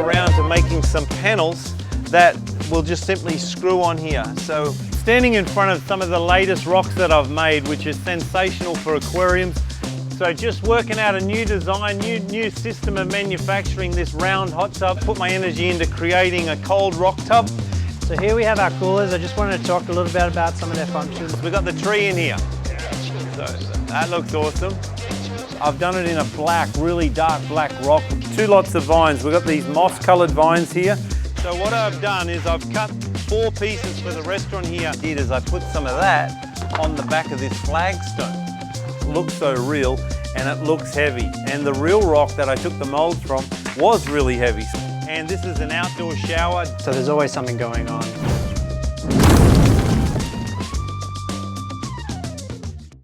around to making some panels that will just simply screw on here. So standing in front of some of the latest rocks that I've made, which is sensational for aquariums. So just working out a new design, new system of manufacturing this round hot tub, put my energy into creating a cold rock tub. So here we have our coolers. I just wanted to talk a little bit about some of their functions. We've got the tree in here. So that looks awesome. I've done it in a black, really dark black rock. 2 lots of vines. We've got these moss colored vines here. So what I've done is I've cut 4 pieces for the restaurant here. What I did is I put some of that on the back of this flagstone. It looks so real and it looks heavy. And the real rock that I took the molds from was really heavy. And this is an outdoor shower. So there's always something going on.